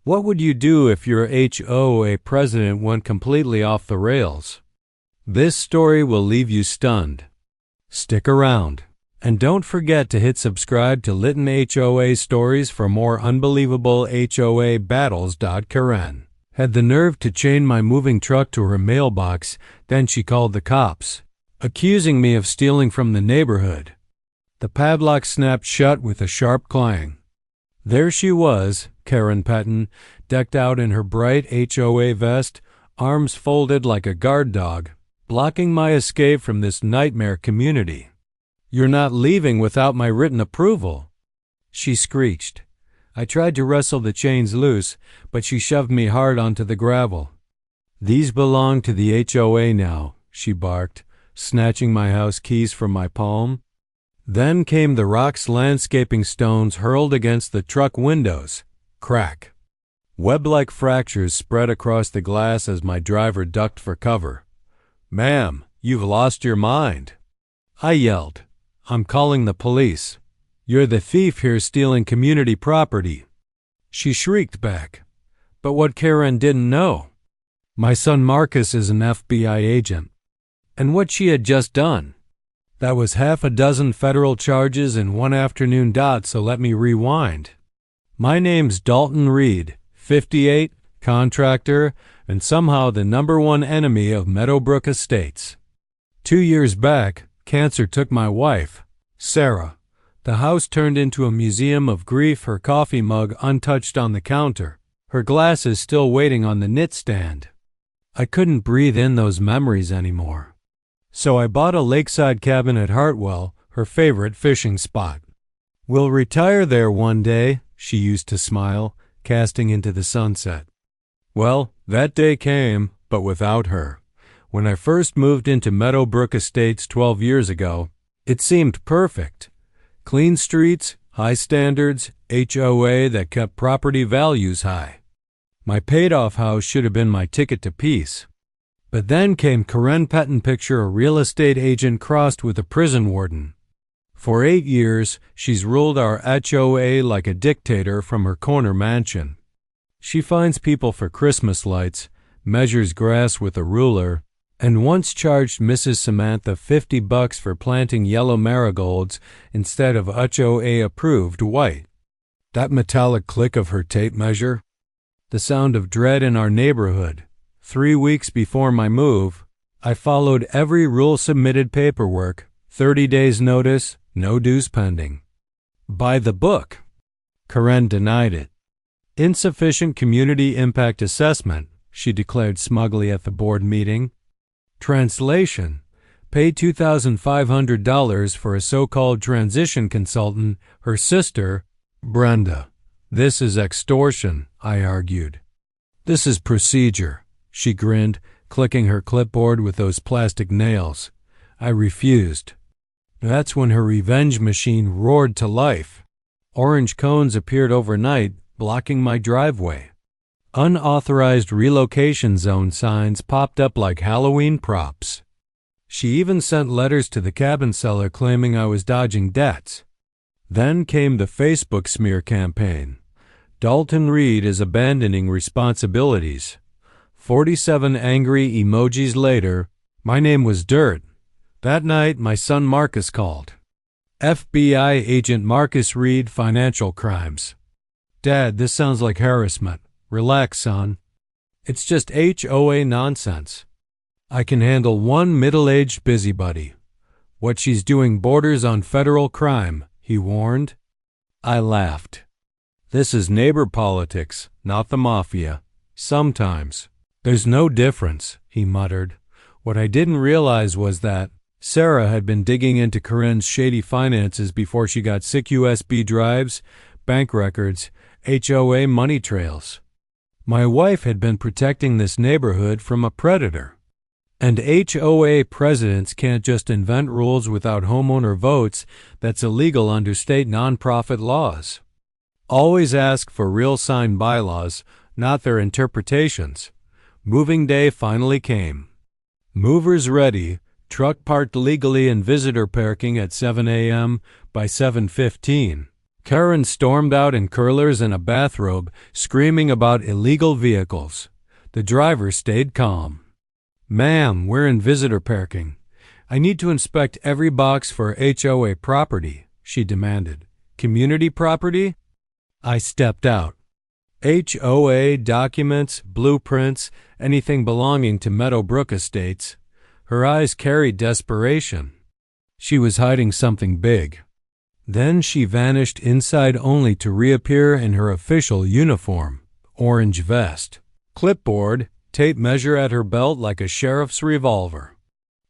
What would you do if your HOA president went completely off the rails? This story will leave you stunned. Stick around. And don't forget to hit subscribe to Litton HOA Stories for more unbelievable HOA battles. Karen had the nerve to chain my moving truck to her mailbox, then she called the cops, accusing me of stealing from the neighborhood. The padlock snapped shut with a sharp clang. There she was, Karen Petton, decked out in her bright HOA vest, arms folded like a guard dog, blocking my escape from this nightmare community. "You're not leaving without my written approval," she screeched. I tried to wrestle the chains loose, but she shoved me hard onto the gravel. "These belong to the HOA now," she barked, snatching my house keys from my palm. Then came the rocks landscaping stones hurled against the truck windows. Crack. Web-like fractures spread across the glass as my driver ducked for cover. "Ma'am, you've lost your mind," I yelled. "I'm calling the police. You're the thief here stealing community property." She shrieked back. But what Karen didn't know, my son Marcus is an FBI agent. And what she had just done, that was half a dozen federal charges in one afternoon. So let me rewind. My name's Dalton Reed, 58, contractor, and somehow the #1 enemy of Meadowbrook Estates. 2 years back, cancer took my wife, Sarah. The house turned into a museum of grief, her coffee mug untouched on the counter, her glasses still waiting on the knit stand. I couldn't breathe in those memories anymore. So I bought a lakeside cabin at Hartwell, her favorite fishing spot. "We'll retire there one day," she used to smile, casting into the sunset. Well, that day came, but without her. When I first moved into Meadowbrook Estates 12 years ago, it seemed perfect. Clean streets, high standards, HOA that kept property values high. My paid-off house should have been my ticket to peace. But then came Karen Petton. Picture a real estate agent crossed with a prison warden. For 8 years, she's ruled our HOA like a dictator from her corner mansion. She finds people for Christmas lights, measures grass with a ruler, and once charged Mrs. Samantha $50 for planting yellow marigolds instead of HOA-approved white. That metallic click of her tape measure, the sound of dread in our neighborhood. 3 weeks before my move, I followed every rule, submitted paperwork, 30 days notice, no dues pending. By the book. Karen denied it. Insufficient community impact assessment, she declared smugly at the board meeting. Translation: pay $2,500 for a so-called transition consultant, her sister, Brenda. This is extortion, I argued. This is procedure, she grinned, clicking her clipboard with those plastic nails. I refused. That's when her revenge machine roared to life. Orange cones appeared overnight, blocking my driveway. Unauthorized relocation zone signs popped up like Halloween props. She even sent letters to the cabin seller claiming I was dodging debts. Then came the Facebook smear campaign. Dalton Reed is abandoning responsibilities. 47 angry emojis later, my name was dirt. That night, my son Marcus called. FBI agent Marcus Reed, financial crimes. Dad, this sounds like harassment. Relax, son. It's just HOA nonsense. I can handle one middle-aged busybody. What she's doing borders on federal crime, he warned. I laughed. This is neighbor politics, not the mafia. Sometimes. There's no difference, he muttered. What I didn't realize was that Sarah had been digging into Karen's shady finances before she got sick USB drives, bank records, HOA money trails. My wife had been protecting this neighborhood from a predator. And HOA presidents can't just invent rules without homeowner votes. That's illegal under state nonprofit laws. Always ask for real signed bylaws, not their interpretations. Moving day finally came. Movers ready, truck parked legally in visitor parking at 7 a.m. By 7:15, Karen stormed out in curlers and a bathrobe, screaming about illegal vehicles. The driver stayed calm. "Ma'am, we're in visitor parking. I need to inspect every box for HOA property," she demanded. "Community property?" I stepped out. HOA documents, blueprints, anything belonging to Meadowbrook Estates. Her eyes carried desperation. She was hiding something big. Then she vanished inside only to reappear in her official uniform, orange vest, clipboard, tape measure at her belt like a sheriff's revolver.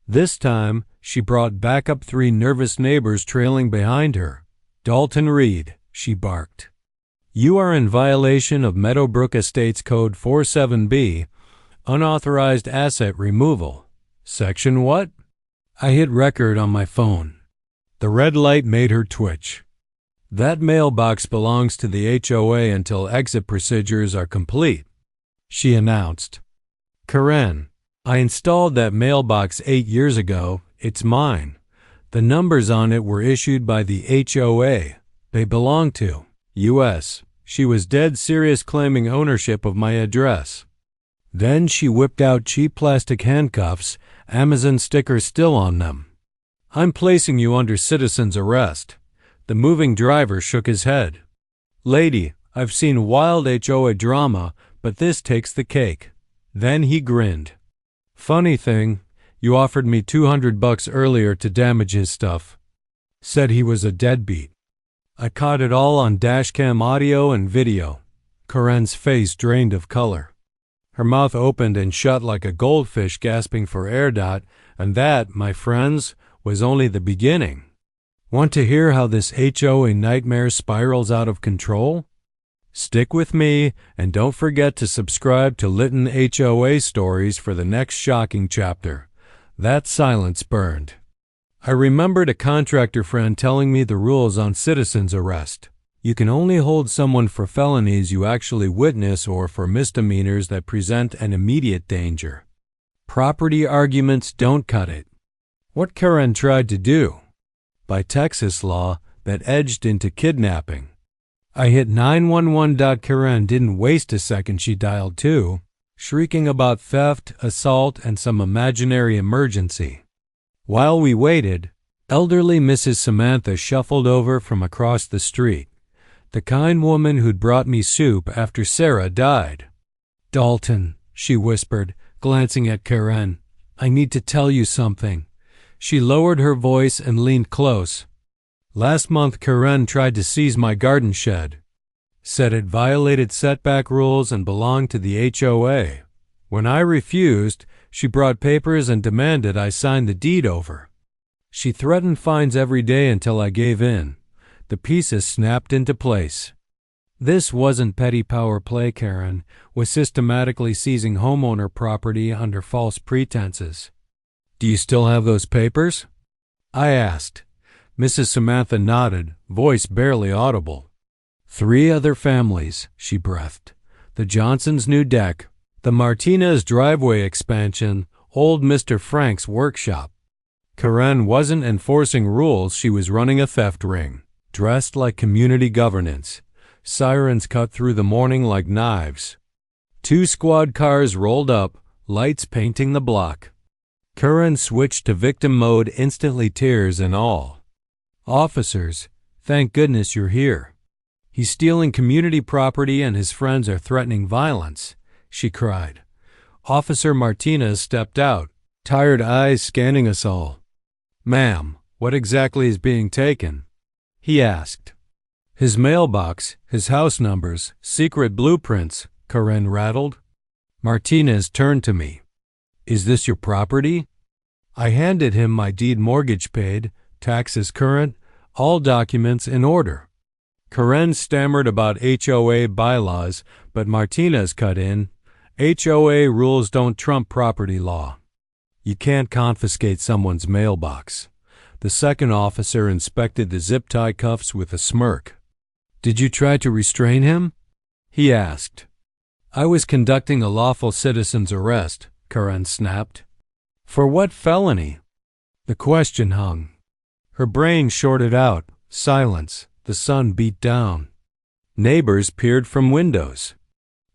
This time, she brought back up 3 nervous neighbors trailing behind her. "Dalton Reed," she barked. "You are in violation of Meadowbrook Estates Code 47B, unauthorized asset removal. Section what?" I hit record on my phone. The red light made her twitch. "That mailbox belongs to the HOA until exit procedures are complete," she announced. "Karen, I installed that mailbox 8 years ago. It's mine. The numbers on it were issued by the HOA. They belong to U.S. She was dead serious claiming ownership of my address." Then she whipped out cheap plastic handcuffs, Amazon stickers still on them. "I'm placing you under citizen's arrest." The moving driver shook his head. "Lady, I've seen wild HOA drama, but this takes the cake." Then he grinned. "Funny thing, you offered me $200 earlier to damage his stuff. Said he was a deadbeat. I caught it all on dashcam audio and video." Karen's face drained of color. Her mouth opened and shut like a goldfish gasping for air. And that, my friends, was only the beginning. Want to hear how this HOA nightmare spirals out of control? Stick with me, and don't forget to subscribe to Litton HOA Stories for the next shocking chapter. That silence burned. I remembered a contractor friend telling me the rules on citizen's arrest. You can only hold someone for felonies you actually witness or for misdemeanors that present an immediate danger. Property arguments don't cut it. What Karen tried to do, by Texas law, that edged into kidnapping. I hit 911. Karen didn't waste a second. She dialed 2, shrieking about theft, assault, and some imaginary emergency. While we waited, elderly Mrs. Samantha shuffled over from across the street, the kind woman who'd brought me soup after Sarah died. "Dalton," she whispered, glancing at Karen, "I need to tell you something." She lowered her voice and leaned close. "Last month Karen tried to seize my garden shed. Said it violated setback rules and belonged to the HOA. When I refused, she brought papers and demanded I sign the deed over. She threatened fines every day until I gave in. The pieces snapped into place." This wasn't petty power play. Karen was systematically seizing homeowner property under false pretenses. "Do you still have those papers?" I asked. Mrs. Samantha nodded, voice barely audible. 3 other families, she breathed. The Johnsons' new deck, the Martinez driveway expansion, old Mr. Frank's workshop. Karen wasn't enforcing rules, she was running a theft ring, dressed like community governance. Sirens cut through the morning like knives. 2 squad cars rolled up, lights painting the block. Karen switched to victim mode instantly, tears and all. "Officers, thank goodness you're here. He's stealing community property and his friends are threatening violence," she cried. Officer Martinez stepped out, tired eyes scanning us all. "Ma'am, what exactly is being taken?" he asked. "His mailbox, his house numbers, secret blueprints," Karen rattled. Martinez turned to me. "Is this your property?" I handed him my deed, mortgage paid, taxes current, all documents in order. Karen stammered about HOA bylaws, but Martinez cut in. "HOA rules don't trump property law. You can't confiscate someone's mailbox." The second officer inspected the zip-tie cuffs with a smirk. "Did you try to restrain him?" he asked. "I was conducting a lawful citizen's arrest," Karen snapped. "For what felony?" The question hung. Her brain shorted out. Silence. The sun beat down. Neighbors peered from windows.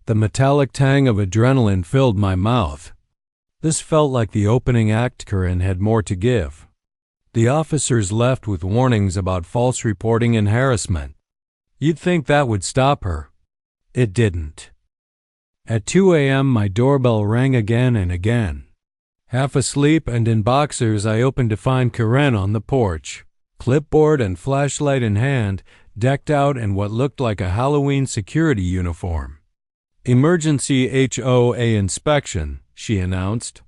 The metallic tang of adrenaline filled my mouth. This felt like the opening act. Karen had more to give. The officers left with warnings about false reporting and harassment. You'd think that would stop her. It didn't. At 2 a.m. my doorbell rang again and again. Half asleep and in boxers, I opened to find Karen on the porch, clipboard and flashlight in hand, decked out in what looked like a Halloween security uniform. "Emergency HOA inspection," she announced.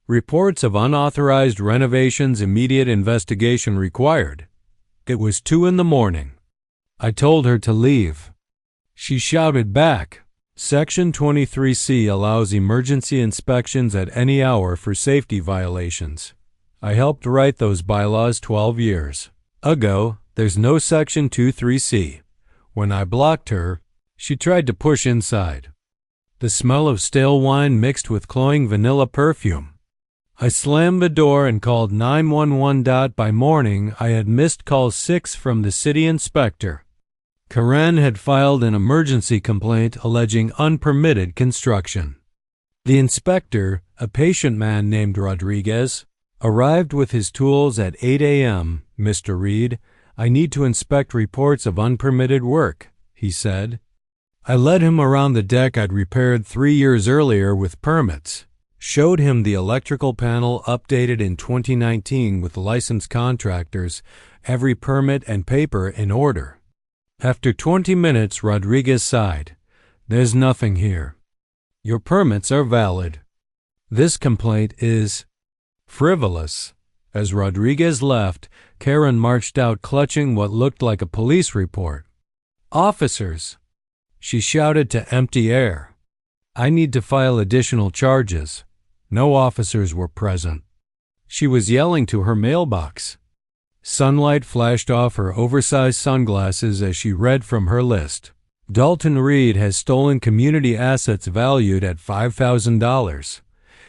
"Reports of unauthorized renovations, immediate investigation required." It was 2 in the morning. I told her to leave. She shouted back, "Section 23C allows emergency inspections at any hour for safety violations. I helped write those bylaws 12 years ago. There's no Section 23C. When I blocked her, she tried to push inside. The smell of stale wine mixed with cloying vanilla perfume. I slammed the door and called 911. By morning, I had missed call 6 from the city inspector. Karen had filed an emergency complaint alleging unpermitted construction. The inspector, a patient man named Rodriguez, arrived with his tools at 8 a.m. "Mr. Reed, I need to inspect reports of unpermitted work," he said. I led him around the deck I'd repaired 3 years earlier with permits, showed him the electrical panel updated in 2019 with licensed contractors, every permit and paper in order. After 20 minutes, Rodriguez sighed. "There's nothing here. Your permits are valid. This complaint is frivolous." As Rodriguez left, Karen marched out clutching what looked like a police report. "Officers!" she shouted to empty air. "I need to file additional charges." No officers were present. She was yelling to her mailbox. Sunlight flashed off her oversized sunglasses as she read from her list. "Dalton Reed has stolen community assets valued at $5,000.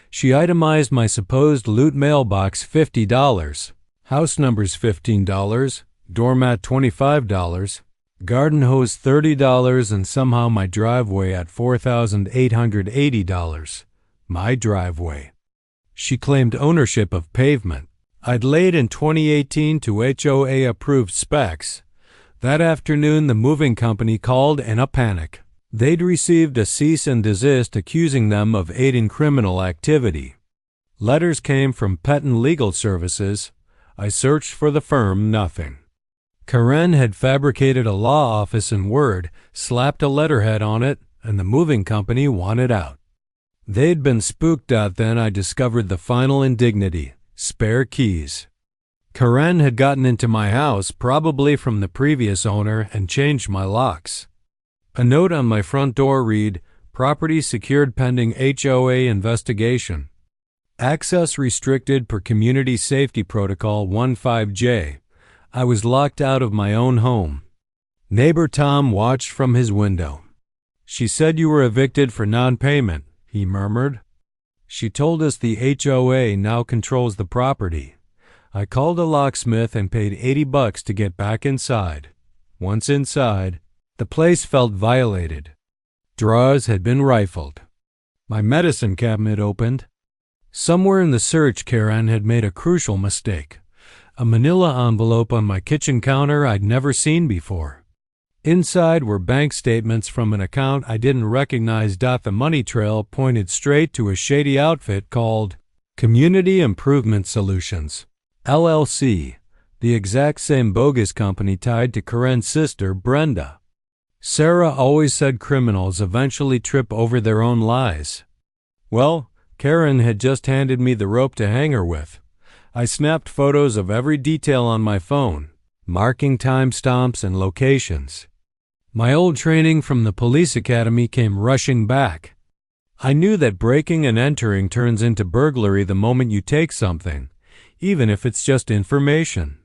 She itemized my supposed loot: mailbox $50, house numbers $15, doormat $25, garden hose $30, and somehow my driveway at $4,880. My driveway." She claimed ownership of pavement. I'd laid in 2018 to HOA-approved specs. That afternoon, the moving company called in a panic. They'd received a cease and desist accusing them of aiding criminal activity. Letters came from Pettin Legal Services. I searched for the firm, nothing. Karen had fabricated a law office in Word, slapped a letterhead on it, and the moving company wanted out. They'd been spooked. Then I discovered the final indignity: spare keys. Karen had gotten into my house, probably from the previous owner, and changed my locks. A note on my front door read, "Property secured pending HOA investigation. Access restricted per Community Safety Protocol 15J. I was locked out of my own home. Neighbor Tom watched from his window. "She said you were evicted for non-payment," he murmured. "She told us the HOA now controls the property." I called a locksmith and paid $80 to get back inside. Once inside, the place felt violated. Drawers had been rifled. My medicine cabinet opened. Somewhere in the search, Karen had made a crucial mistake. A manila envelope on my kitchen counter I'd never seen before. Inside were bank statements from an account I didn't recognize. The money trail pointed straight to a shady outfit called Community Improvement Solutions, LLC, the exact same bogus company tied to Karen's sister, Brenda. Sarah always said criminals eventually trip over their own lies. Well, Karen had just handed me the rope to hang her with. I snapped photos of every detail on my phone, marking timestamps and locations. My old training from the police academy came rushing back. I knew that breaking and entering turns into burglary the moment you take something, even if it's just information.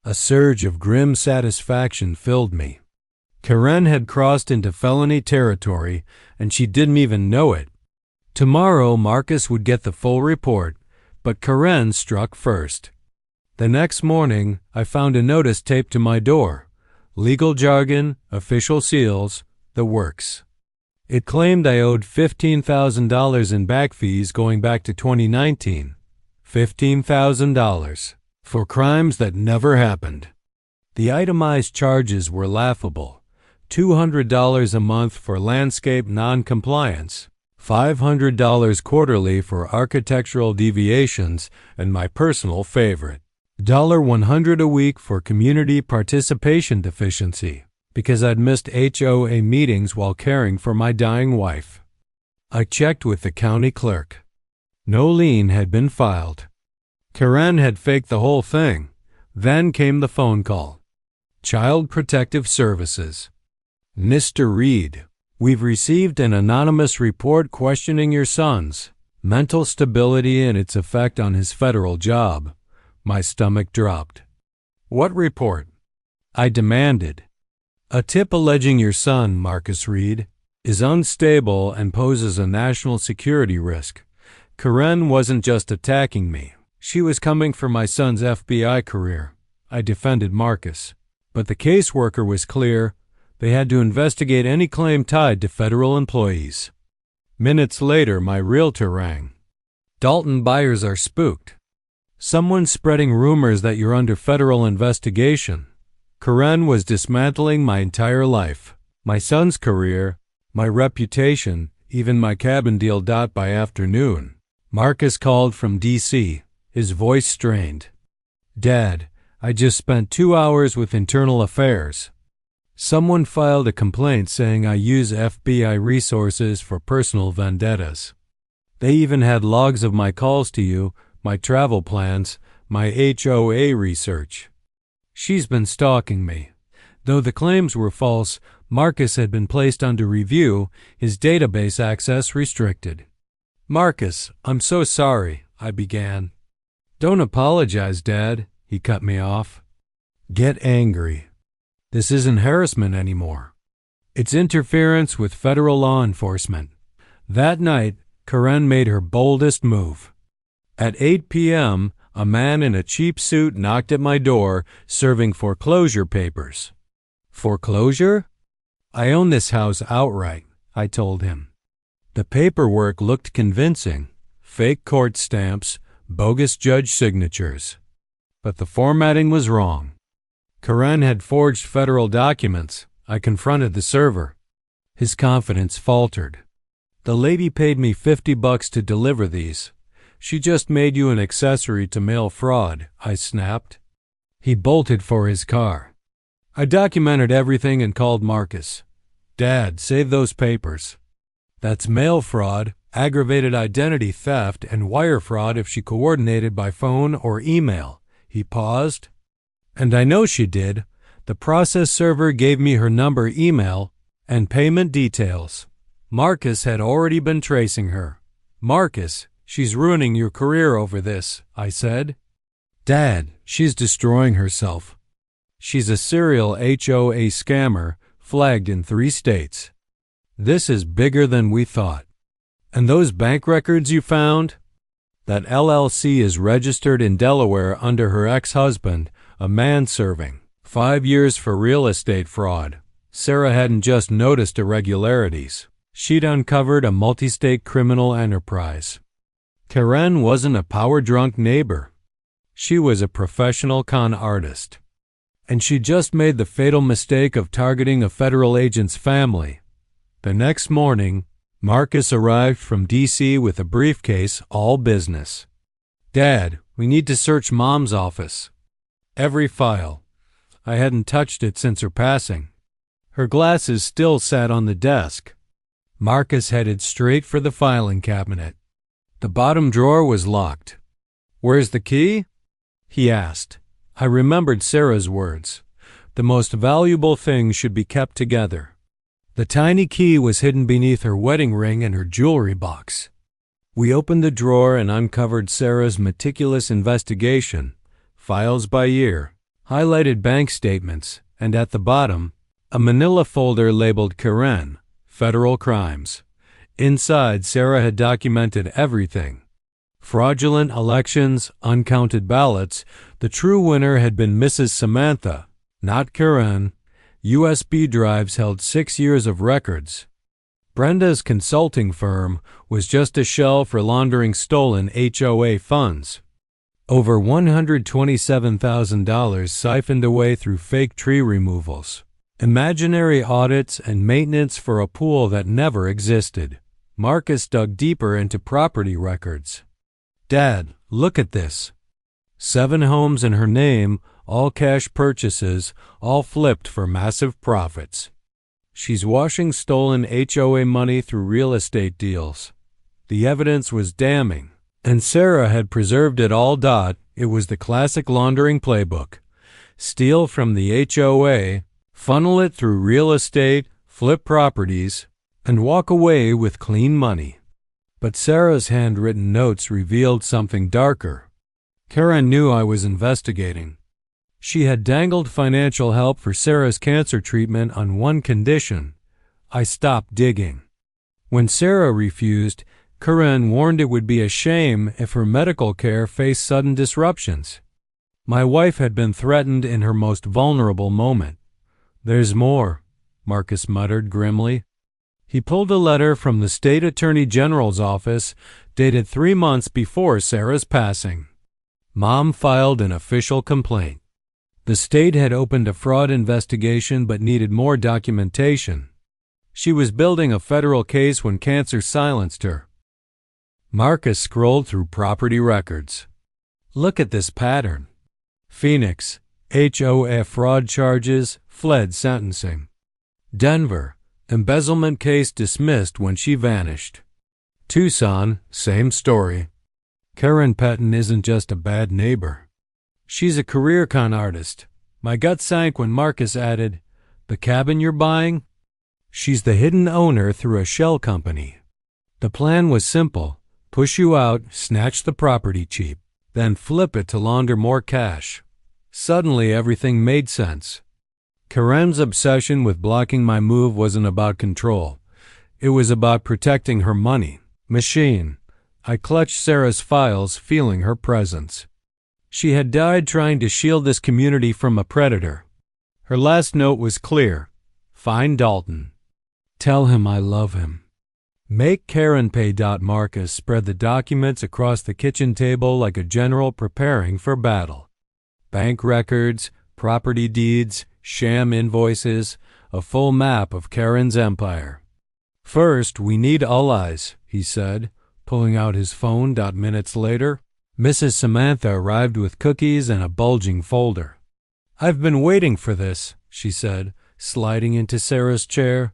A surge of grim satisfaction filled me. Karen had crossed into felony territory, and she didn't even know it. Tomorrow, Marcus would get the full report, but Karen struck first. The next morning, I found a notice taped to my door. legal jargon, official seals, the works. It claimed I owed $15,000 in back fees going back to 2019. $15,000 for crimes that never happened. The itemized charges were laughable. $200 a month for landscape non-compliance, $500 quarterly for architectural deviations, and my personal favorite, $100 a week for community participation deficiency, because I'd missed HOA meetings while caring for my dying wife. I checked with the county clerk. No lien had been filed. Karen had faked the whole thing. Then came the phone call. Child Protective Services. Mr. Reed, we've received an anonymous report questioning your son's mental stability and its effect on his federal job. My stomach dropped. What report? I demanded. A tip alleging your son, Marcus Reed, is unstable and poses a national security risk. Karen wasn't just attacking me. She was coming for my son's FBI career. I defended Marcus. But the caseworker was clear. They had to investigate any claim tied to federal employees. Minutes later, my realtor rang. Dalton buyers are spooked. Someone's spreading rumors that you're under federal investigation. Karen was dismantling my entire life, my son's career, my reputation, even my cabin deal. By afternoon, Marcus called from D.C., his voice strained. Dad, I just spent 2 hours with Internal Affairs. Someone filed a complaint saying I use FBI resources for personal vendettas. They even had logs of my calls to you, my travel plans, my HOA research. She's been stalking me. Though the claims were false, Marcus had been placed under review, his database access restricted. Marcus, I'm so sorry, I began. Don't apologize, Dad, he cut me off. Get angry. This isn't harassment anymore. It's interference with federal law enforcement. That night, Karen made her boldest move. At 8 p.m., a man in a cheap suit knocked at my door, serving foreclosure papers. Foreclosure? I own this house outright, I told him. The paperwork looked convincing. Fake court stamps, bogus judge signatures. But the formatting was wrong. Karen had forged federal documents. I confronted the server. His confidence faltered. The lady paid me $50 to deliver these. She just made you an accessory to mail fraud, I snapped. He bolted for his car. I documented everything and called Marcus. Dad, save those papers. That's mail fraud, aggravated identity theft, and wire fraud if she coordinated by phone or email. He paused. And I know she did. The process server gave me her number, email, and payment details. Marcus had already been tracing her. Marcus, she's ruining your career over this, I said. Dad, she's destroying herself. She's a serial HOA scammer, flagged in 3 states. This is bigger than we thought. And those bank records you found? That LLC is registered in Delaware under her ex-husband, a man serving 5 years for real estate fraud. Sarah hadn't just noticed irregularities. She'd uncovered a multi-state criminal enterprise. Karen wasn't a power-drunk neighbor. She was a professional con artist. And she just made the fatal mistake of targeting a federal agent's family. The next morning, Marcus arrived from D.C. with a briefcase, all business. Dad, we need to search Mom's office. Every file. I hadn't touched it since her passing. Her glasses still sat on the desk. Marcus headed straight for the filing cabinet. The bottom drawer was locked. Where's the key? He asked. I remembered Sarah's words. The most valuable things should be kept together. The tiny key was hidden beneath her wedding ring and her jewelry box. We opened the drawer and uncovered Sarah's meticulous investigation, files by year, highlighted bank statements, and at the bottom, a manila folder labeled Karen, Federal Crimes. Inside, Sarah had documented everything. Fraudulent elections, uncounted ballots. The true winner had been Mrs. Samantha, not Karen. USB drives held 6 years of records. Brenda's consulting firm was just a shell for laundering stolen HOA funds. Over $127,000 siphoned away through fake tree removals, imaginary audits, and maintenance for a pool that never existed. Marcus dug deeper into property records. "Dad, look at this. 7 homes in her name, all cash purchases, all flipped for massive profits. She's washing stolen HOA money through real estate deals." The evidence was damning, and Sarah had preserved it all. It was the classic laundering playbook. Steal from the HOA, funnel it through real estate, flip properties, and walk away with clean money. But Sarah's handwritten notes revealed something darker. Karen knew I was investigating. She had dangled financial help for Sarah's cancer treatment on one condition: I stopped digging. When Sarah refused, Karen warned it would be a shame if her medical care faced sudden disruptions. My wife had been threatened in her most vulnerable moment. "There's more," Marcus muttered grimly. He pulled a letter from the state attorney general's office, dated 3 months before Sarah's passing. Mom filed an official complaint. The state had opened a fraud investigation but needed more documentation. She was building a federal case when cancer silenced her. Marcus scrolled through property records. "Look at this pattern. Phoenix, HOA fraud charges, fled sentencing. Denver, embezzlement case dismissed when she vanished. Tucson, same story. Karen Pettin isn't just a bad neighbor. She's a career con artist." My gut sank when Marcus added, "The cabin you're buying? She's the hidden owner through a shell company. The plan was simple: push you out, snatch the property cheap, then flip it to launder more cash." Suddenly everything made sense. Karen's obsession with blocking my move wasn't about control. It was about protecting her money machine. I clutched Sarah's files, feeling her presence. She had died trying to shield this community from a predator. Her last note was clear: "Find Dalton. Tell him I love him. Make Karen pay." Marcus spread the documents across the kitchen table like a general preparing for battle. Bank records, property deeds, sham invoices, a full map of Karen's empire. "First, we need allies," he said, pulling out his phone. Minutes later, Mrs. Samantha arrived with cookies and a bulging folder. "I've been waiting for this," she said, sliding into Sarah's chair.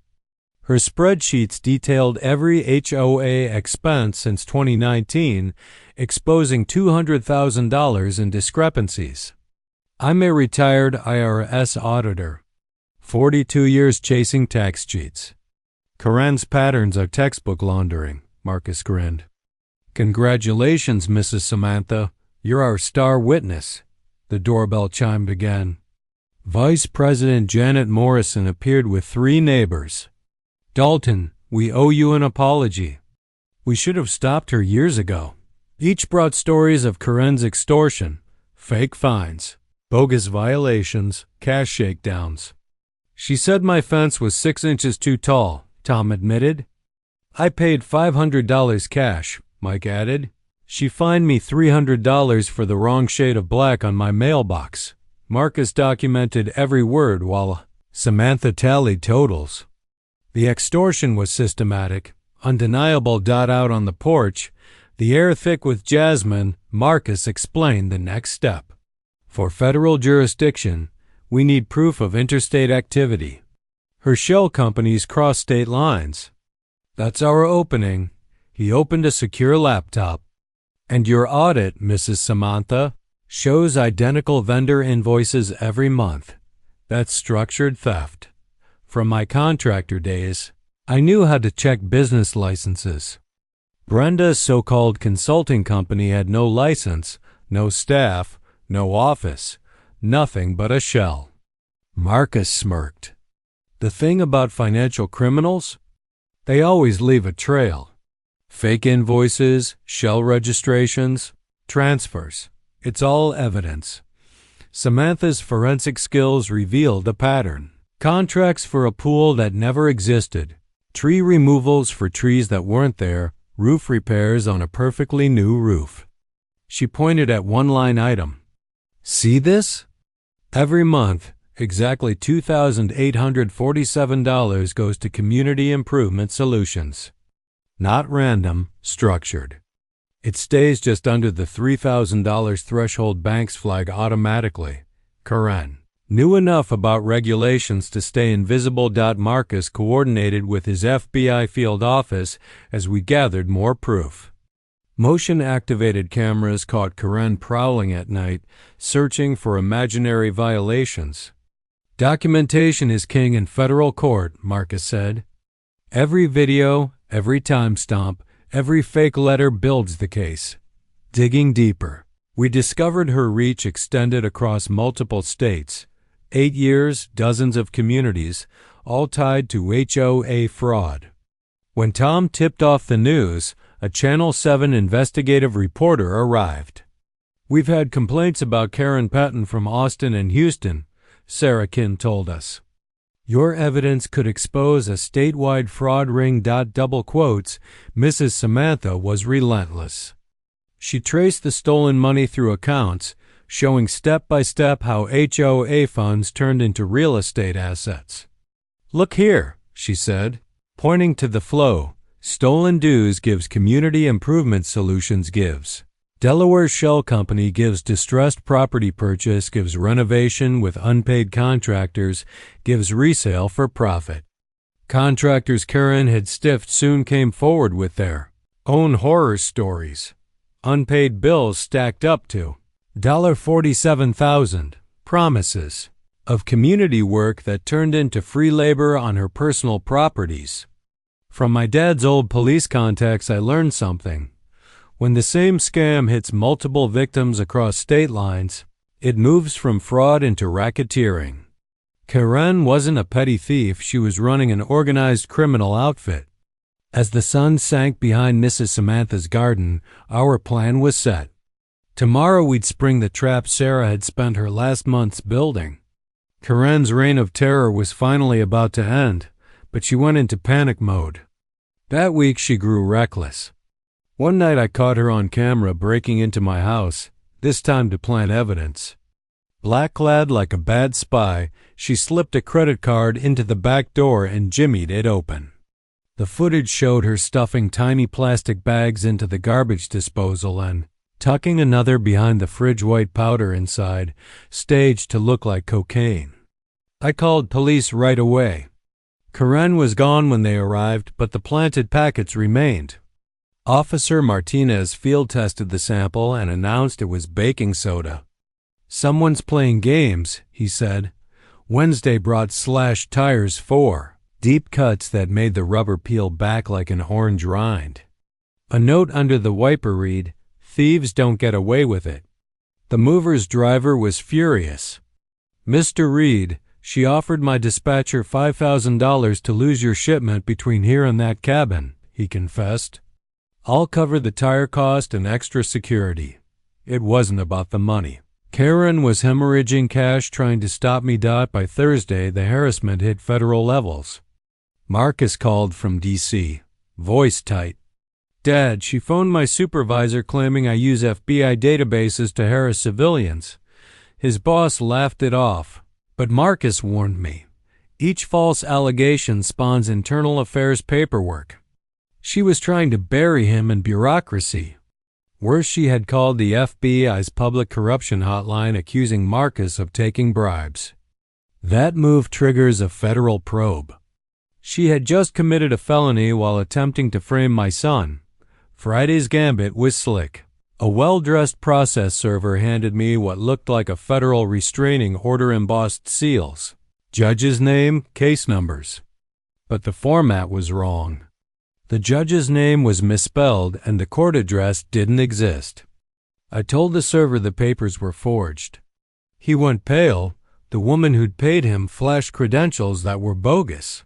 Her spreadsheets detailed every HOA expense since 2019, exposing $200,000 in discrepancies. "I'm a retired IRS auditor. 42 years chasing tax cheats. Karen's patterns are textbook laundering," Marcus grinned. "Congratulations, Mrs. Samantha. You're our star witness." The doorbell chimed again. Vice President Janet Morrison appeared with 3 neighbors. "Dalton, we owe you an apology. We should have stopped her years ago." Each brought stories of Karen's extortion, fake fines, bogus violations, cash shakedowns. "She said my fence was 6 inches too tall," Tom admitted. "I paid $500 cash," Mike added. "She fined me $300 for the wrong shade of black on my mailbox." Marcus documented every word while Samantha tallied totals. The extortion was systematic, undeniable. Out on the porch, the air thick with jasmine, Marcus explained the next step. "For federal jurisdiction, we need proof of interstate activity. Her shell companies cross state lines. That's our opening." He opened a secure laptop. "And your audit, Mrs. Samantha, shows identical vendor invoices every month. That's structured theft. From my contractor days, I knew how to check business licenses. Brenda's so-called consulting company had no license, no staff, no office, nothing but a shell." Marcus smirked. "The thing about financial criminals? They always leave a trail. Fake invoices, shell registrations, transfers. It's all evidence." Samantha's forensic skills revealed a pattern. Contracts for a pool that never existed, tree removals for trees that weren't there, roof repairs on a perfectly new roof. She pointed at one line item. See this? Every month, exactly $2,847 goes to Community Improvement Solutions. Not random, structured. It stays just under the $3,000 threshold banks flag automatically. Karen knew enough about regulations to stay invisible. Marcus coordinated with his FBI field office as we gathered more proof. Motion-activated cameras caught Karen prowling at night, searching for imaginary violations. Documentation is king in federal court, Marcus said. Every video, every timestamp, every fake letter builds the case. Digging deeper, we discovered her reach extended across multiple states. 8 years, dozens of communities, all tied to HOA fraud. When Tom tipped off the news, a Channel 7 investigative reporter arrived. We've had complaints about Karen Patton from Austin and Houston, Sarah Kin told us. Your evidence could expose a statewide fraud ring. Double quotes, Mrs. Samantha was relentless. She traced the stolen money through accounts, showing step by step how HOA funds turned into real estate assets. Look here, she said, pointing to the flow. Stolen dues gives Community Improvement Solutions gives. Delaware Shell Company gives distressed property purchase, gives renovation with unpaid contractors, gives resale for profit. Contractors Karen had stiffed soon came forward with their own horror stories. Unpaid bills stacked up to $47,000, promises of community work that turned into free labor on her personal properties. From my dad's old police contacts, I learned something. When the same scam hits multiple victims across state lines, it moves from fraud into racketeering. Karen wasn't a petty thief, she was running an organized criminal outfit. As the sun sank behind Mrs. Samantha's garden, our plan was set. Tomorrow we'd spring the trap Sarah had spent her last months building. Karen's reign of terror was finally about to end, but she went into panic mode. That week she grew reckless. One night I caught her on camera breaking into my house, this time to plant evidence. Black-clad like a bad spy, she slipped a credit card into the back door and jimmied it open. The footage showed her stuffing tiny plastic bags into the garbage disposal and tucking another behind the fridge, white powder inside, staged to look like cocaine. I called police right away. Karen was gone when they arrived, but the planted packets remained. Officer Martinez field-tested the sample and announced it was baking soda. Someone's playing games, he said. Wednesday brought slashed tires 4, deep cuts that made the rubber peel back like an orange rind. A note under the wiper read, "Thieves don't get away with it." The mover's driver was furious. "Mr. Reed, she offered my dispatcher $5,000 to lose your shipment between here and that cabin," he confessed. "I'll cover the tire cost and extra security." It wasn't about the money. Karen was hemorrhaging cash trying to stop me. By Thursday, the harassment hit federal levels. Marcus called from D.C., voice tight. "Dad, she phoned my supervisor claiming I use FBI databases to harass civilians." His boss laughed it off, but Marcus warned me. Each false allegation spawns internal affairs paperwork. She was trying to bury him in bureaucracy. Worse, she had called the FBI's public corruption hotline accusing Marcus of taking bribes. That move triggers a federal probe. She had just committed a felony while attempting to frame my son. Friday's gambit was slick. A well-dressed process server handed me what looked like a federal restraining order, embossed seals. Judge's name, case numbers. But the format was wrong. The judge's name was misspelled and the court address didn't exist. I told the server the papers were forged. He went pale. The woman who'd paid him flashed credentials that were bogus.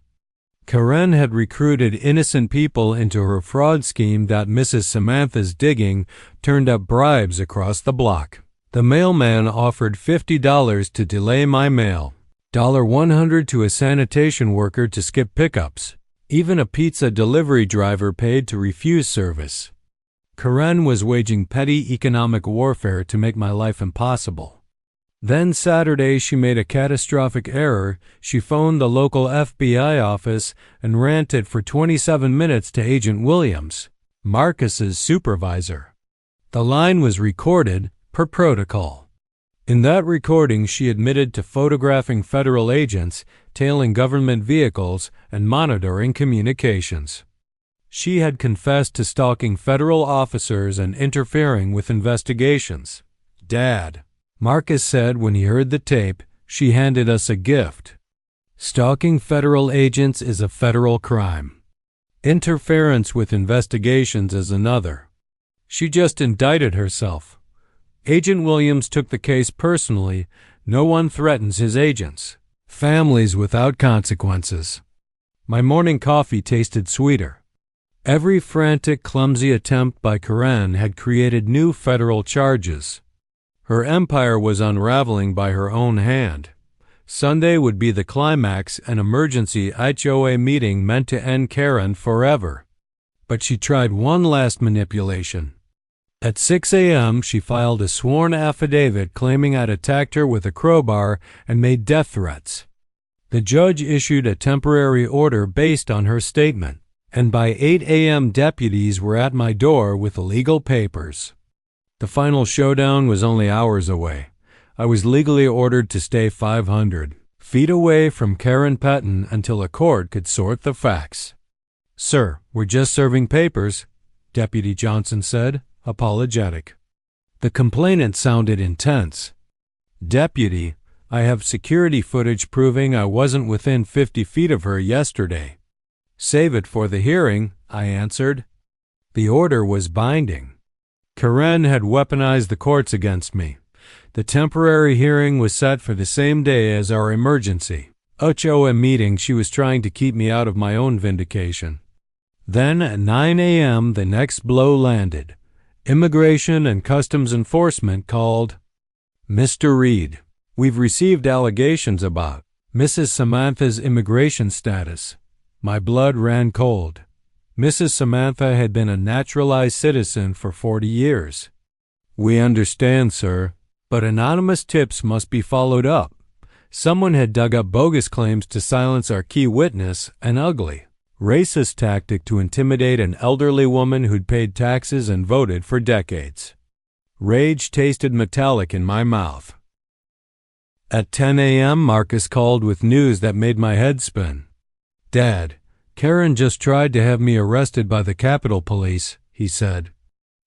Karen had recruited innocent people into her fraud scheme. Mrs. Samantha's digging turned up bribes across the block. The mailman offered $50 to delay my mail. $100 to a sanitation worker to skip pickups. Even a pizza delivery driver paid to refuse service. Karen was waging petty economic warfare to make my life impossible. Then Saturday she made a catastrophic error. She phoned the local FBI office and ranted for 27 minutes to Agent Williams, Marcus's supervisor. The line was recorded, per protocol. In that recording she admitted to photographing federal agents, tailing government vehicles, and monitoring communications. She had confessed to stalking federal officers and interfering with investigations. "Dad," Marcus said when he heard the tape, "she handed us a gift. Stalking federal agents is a federal crime. Interference with investigations is another. She just indicted herself. Agent Williams took the case personally. No one threatens his agents. Families without consequences." My morning coffee tasted sweeter. Every frantic, clumsy attempt by Karen had created new federal charges. Her empire was unraveling by her own hand. Sunday would be the climax, an emergency HOA meeting meant to end Karen forever. But she tried one last manipulation. At 6 a.m., she filed a sworn affidavit claiming I'd attacked her with a crowbar and made death threats. The judge issued a temporary order based on her statement, and by 8 a.m. deputies were at my door with legal papers. The final showdown was only hours away. I was legally ordered to stay 500 feet away from Karen Pettin until a court could sort the facts. "Sir, we're just serving papers," Deputy Johnson said, apologetic. The complainant sounded intense. "Deputy, I have security footage proving I wasn't within 50 feet of her yesterday." "Save it for the hearing," I answered. The order was binding. Karen had weaponized the courts against me. The temporary hearing was set for the same day as our emergency HOA meeting. She was trying to keep me out of my own vindication. Then at 9 a.m. the next blow landed. Immigration and Customs Enforcement called. "Mr. Reed, we've received allegations about Mrs. Samantha's immigration status." My blood ran cold. Mrs. Samantha had been a naturalized citizen for 40 years. "We understand, sir, but anonymous tips must be followed up. Someone had dug up bogus claims to silence our key witness, an ugly, racist tactic to intimidate an elderly woman who'd paid taxes and voted for decades." Rage tasted metallic in my mouth. At 10 a.m., Marcus called with news that made my head spin. "Dad, Karen just tried to have me arrested by the Capitol Police," he said.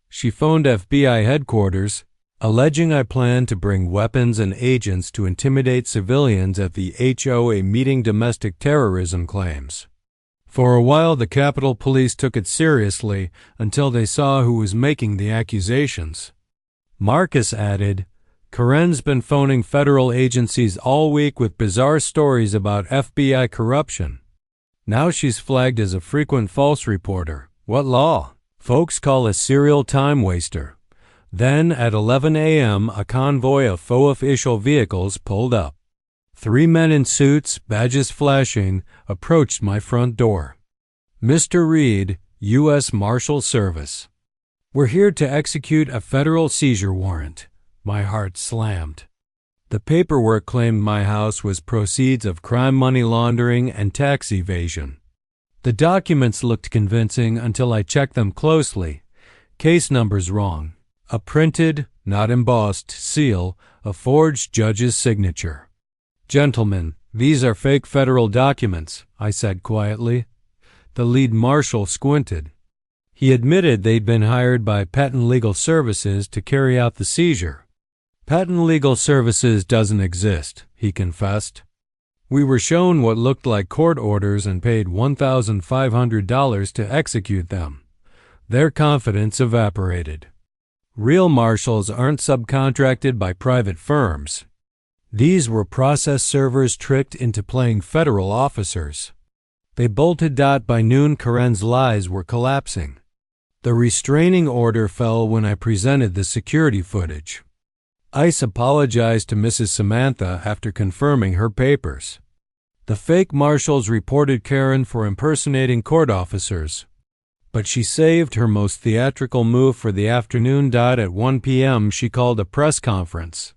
"She phoned FBI headquarters, alleging I planned to bring weapons and agents to intimidate civilians at the HOA meeting domestic terrorism claims. For a while, the Capitol Police took it seriously until they saw who was making the accusations." Marcus added, "Karen's been phoning federal agencies all week with bizarre stories about FBI corruption. Now she's flagged as a frequent false reporter. What law? Folks call a serial time waster." Then at 11 a.m., a convoy of faux official vehicles pulled up. 3 men in suits, badges flashing, approached my front door. "Mr. Reed, U.S. Marshal Service. We're here to execute a federal seizure warrant." My heart slammed. The paperwork claimed my house was proceeds of crime money laundering and tax evasion. The documents looked convincing until I checked them closely. Case numbers wrong. A printed, not embossed, seal, a forged judge's signature. "Gentlemen, these are fake federal documents," I said quietly. The lead marshal squinted. He admitted they'd been hired by Pettin Legal Services to carry out the seizure. "Pettin Legal Services doesn't exist," he confessed. "We were shown what looked like court orders and paid $1,500 to execute them." Their confidence evaporated. Real marshals aren't subcontracted by private firms. These were process servers tricked into playing federal officers. They bolted. By noon, Karen's lies were collapsing. The restraining order fell when I presented the security footage. ICE apologized to Mrs. Samantha after confirming her papers. The fake marshals reported Karen for impersonating court officers, but she saved her most theatrical move for the afternoon. At 1 p.m., she called a press conference.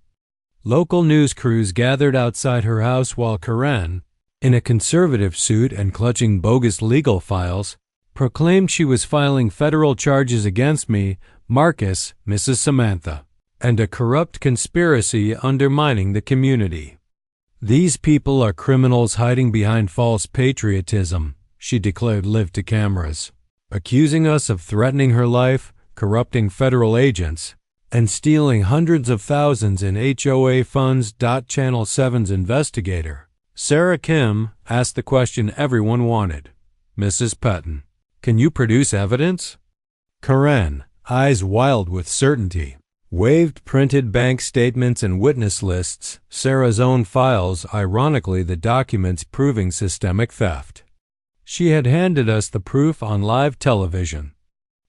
Local news crews gathered outside her house while Karen, in a conservative suit and clutching bogus legal files, proclaimed she was filing federal charges against me, Marcus, Mrs. Samantha, and a corrupt conspiracy undermining the community. These people are criminals hiding behind false patriotism, she declared live to cameras, accusing us of threatening her life, corrupting federal agents, and stealing hundreds of thousands in HOA funds. Channel 7's investigator, Sarah Kim, asked the question everyone wanted. Mrs. Patton, can you produce evidence? Karen, eyes wild with certainty, waved printed bank statements and witness lists, Sarah's own files, ironically the documents proving systemic theft. She had handed us the proof on live television.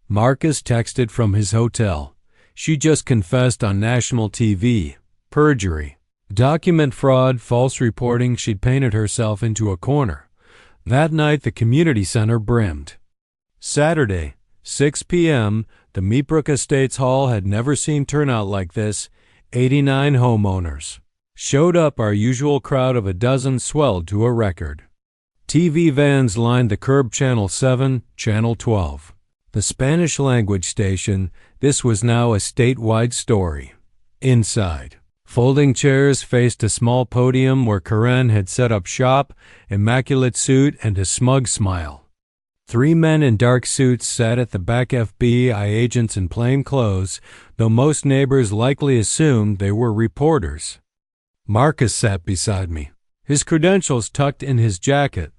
Marcus texted from his hotel. She just confessed on national TV. Perjury. Document fraud, false reporting. She'd painted herself into a corner. That night the community center brimmed. Saturday, 6 p.m., the Meatbrook Estates Hall had never seen turnout like this. 89 homeowners showed up. Our usual crowd of a dozen swelled to a record. TV vans lined the curb. Channel 7, Channel 12. The Spanish-language station. This was now a statewide story. Inside, folding chairs faced a small podium where Karen had set up shop, immaculate suit and a smug smile. 3 men in dark suits sat at the back. FBI agents in plain clothes, though most neighbors likely assumed they were reporters. Marcus sat beside me, his credentials tucked in his jacket.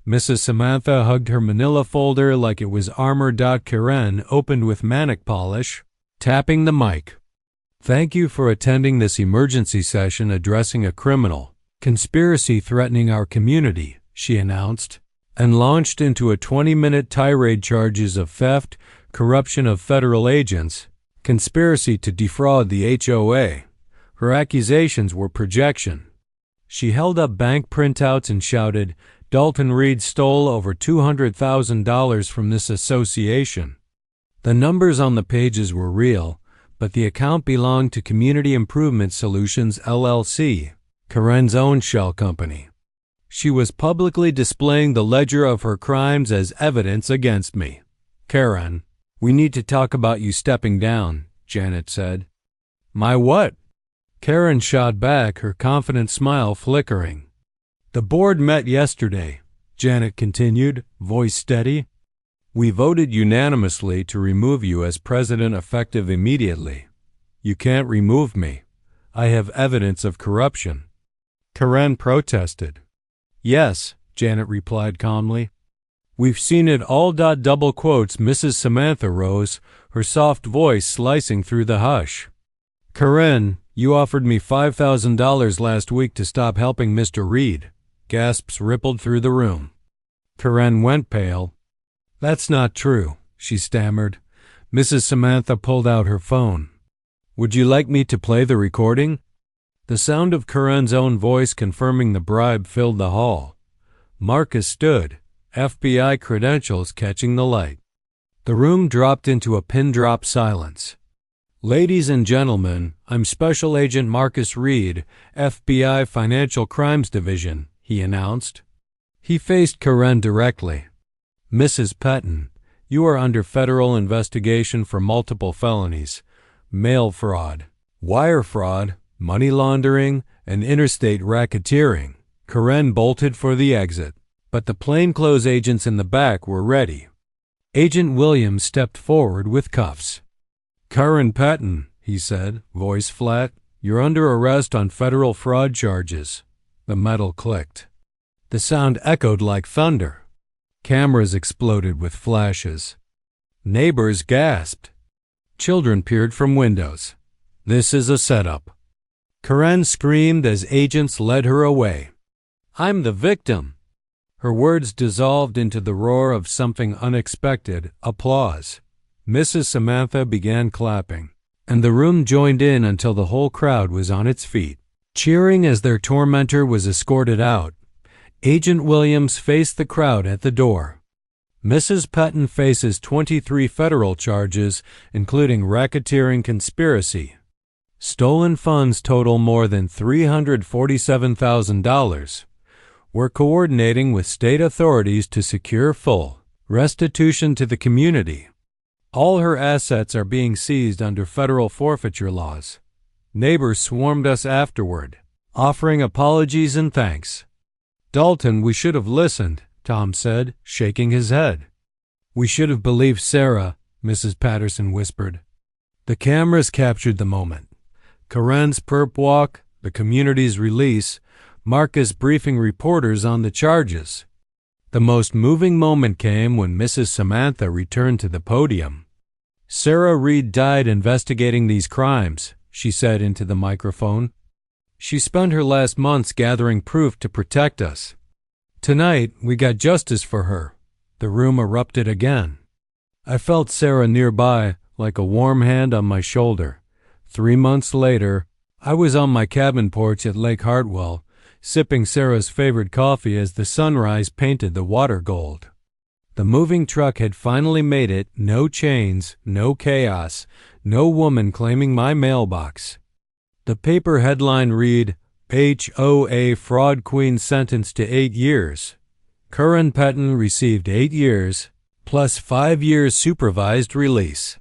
Mrs. Samantha hugged her manila folder like it was armor. Karen opened with manic polish, tapping the mic. Thank you for attending this emergency session addressing a criminal conspiracy threatening our community, she announced, and launched into a 20-minute tirade. Charges of theft, corruption of federal agents, conspiracy to defraud the HOA. Her accusations were projection. She held up bank printouts and shouted, Dalton Reed stole over $200,000 from this association. The numbers on the pages were real, but the account belonged to Community Improvement Solutions, LLC, Karen's own shell company. She was publicly displaying the ledger of her crimes as evidence against me. Karen, we need to talk about you stepping down, Janet said. My what? Karen shot back, her confident smile flickering. The board met yesterday, Janet continued, voice steady. We voted unanimously to remove you as president effective immediately. You can't remove me. I have evidence of corruption. Karen protested. Yes, Janet replied calmly. We've seen it all. Double quotes. Mrs. Samantha rose, her soft voice slicing through the hush. Karen, you offered me $5,000 last week to stop helping Mr. Reed. Gasps rippled through the room. Karen went pale. That's not true, she stammered. Mrs. Samantha pulled out her phone. Would you like me to play the recording? The sound of Karen's own voice confirming the bribe filled the hall. Marcus stood, FBI credentials catching the light. The room dropped into a pin-drop silence. Ladies and gentlemen, I'm Special Agent Marcus Reed, FBI Financial Crimes Division, he announced. He faced Karen directly. Mrs. Patton, you are under federal investigation for multiple felonies, mail fraud, wire fraud, money laundering, and interstate racketeering. Karen bolted for the exit, but the plainclothes agents in the back were ready. Agent Williams stepped forward with cuffs. Karen Patton, he said, voice flat, you're under arrest on federal fraud charges. The metal clicked. The sound echoed like thunder. Cameras exploded with flashes. Neighbors gasped. Children peered from windows. This is a setup. Karen screamed as agents led her away. I'm the victim. Her words dissolved into the roar of something unexpected, applause. Mrs. Samantha began clapping. and the room joined in until the whole crowd was on its feet. Cheering as their tormentor was escorted out, Agent Williams faced the crowd at the door. Mrs. Pettin faces 23 federal charges, including racketeering conspiracy. Stolen funds total more than $347,000. We're coordinating with state authorities to secure full restitution to the community. All her assets are being seized under federal forfeiture laws. Neighbors swarmed us afterward, offering apologies and thanks. "Dalton, we should have listened," Tom said, shaking his head. "We should have believed Sarah," Mrs. Patterson whispered. The cameras captured the moment. Karen's perp walk, the community's release, Marcus briefing reporters on the charges. The most moving moment came when Mrs. Samantha returned to the podium. "Sarah Reed died investigating these crimes," she said into the microphone. "She spent her last months gathering proof to protect us. Tonight, we got justice for her." The room erupted again. I felt Sarah nearby, like a warm hand on my shoulder. 3 months later, I was on my cabin porch at Lake Hartwell, sipping Sarah's favorite coffee as the sunrise painted the water gold. The moving truck had finally made it. No chains, no chaos, no woman claiming my mailbox. The paper headline read, "HOA Fraud Queen Sentenced to 8 years. Karen Pettin received 8 years, plus 5 years supervised release."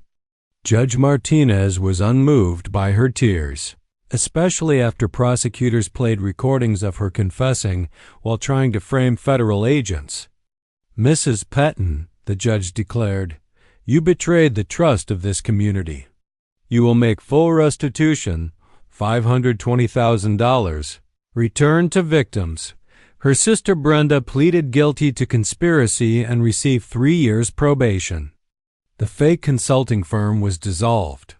Judge Martinez was unmoved by her tears, especially after prosecutors played recordings of her confessing while trying to frame federal agents. "Mrs. Pettin," the judge declared, "you betrayed the trust of this community. You will make full restitution, $520,000, returned to victims." Her sister Brenda pleaded guilty to conspiracy and received 3 years probation. The fake consulting firm was dissolved.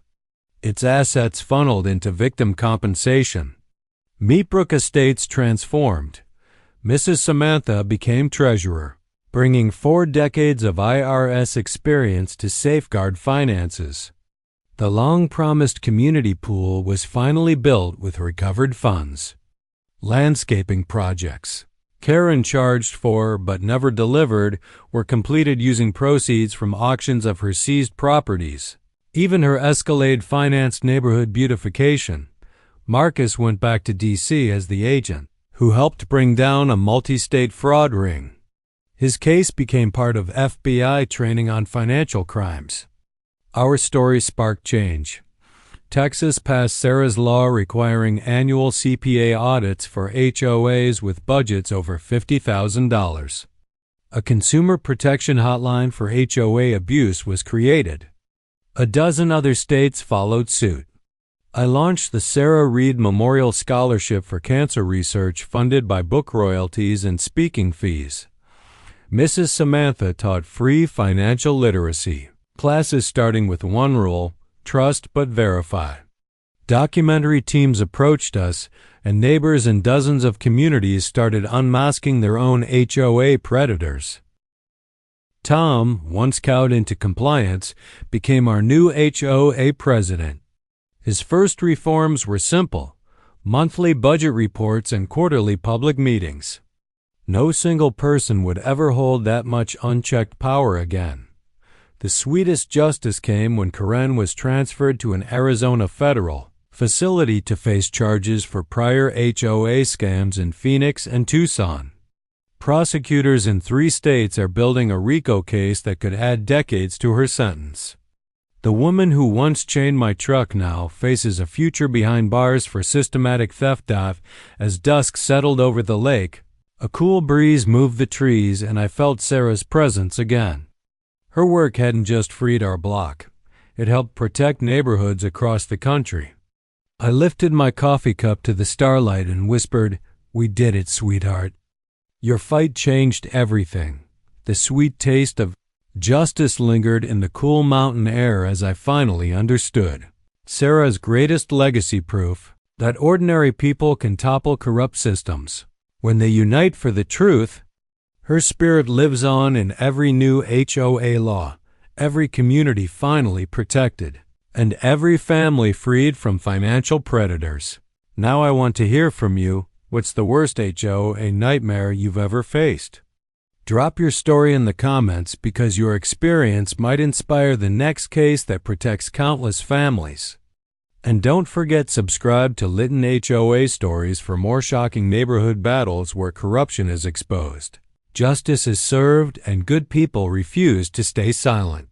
Its assets funneled into victim compensation. Meatbrook Estates transformed. Mrs. Samantha became treasurer, bringing 4 decades of IRS experience to safeguard finances. The long-promised community pool was finally built with recovered funds. Landscaping projects, Karen charged for but never delivered, were completed using proceeds from auctions of her seized properties. Even her Escalade-financed neighborhood beautification. Marcus went back to D.C. as the agent who helped bring down a multi-state fraud ring. His case became part of FBI training on financial crimes. Our story sparked change. Texas passed Sarah's law requiring annual CPA audits for HOAs with budgets over $50,000. A consumer protection hotline for HOA abuse was created. A dozen other states followed suit. I launched the Sarah Reed Memorial Scholarship for Cancer Research funded by book royalties and speaking fees. Mrs. Samantha taught free financial literacy, classes starting with one rule: trust but verify. Documentary teams approached us, and neighbors in dozens of communities started unmasking their own HOA predators. Tom, once cowed into compliance, became our new HOA president. His first reforms were simple: monthly budget reports and quarterly public meetings. No single person would ever hold that much unchecked power again. The sweetest justice came when Karen was transferred to an Arizona federal facility to face charges for prior HOA scams in Phoenix and Tucson. Prosecutors in 3 states are building a RICO case that could add decades to her sentence. The woman who once chained my truck now faces a future behind bars for systematic theft. As dusk settled over the lake, a cool breeze moved the trees and I felt Sarah's presence again. Her work hadn't just freed our block. It helped protect neighborhoods across the country. I lifted my coffee cup to the starlight and whispered, "We did it, sweetheart. Your fight changed everything." The sweet taste of justice lingered in the cool mountain air as I finally understood. Sarah's greatest legacy proof that ordinary people can topple corrupt systems when they unite for the truth. Her spirit lives on in every new HOA law, every community finally protected, and every family freed from financial predators. Now I want to hear from you. What's the worst HOA nightmare you've ever faced? Drop your story in the comments because your experience might inspire the next case that protects countless families. And don't forget subscribe to Litton HOA Stories for more shocking neighborhood battles where corruption is exposed, justice is served, and good people refuse to stay silent.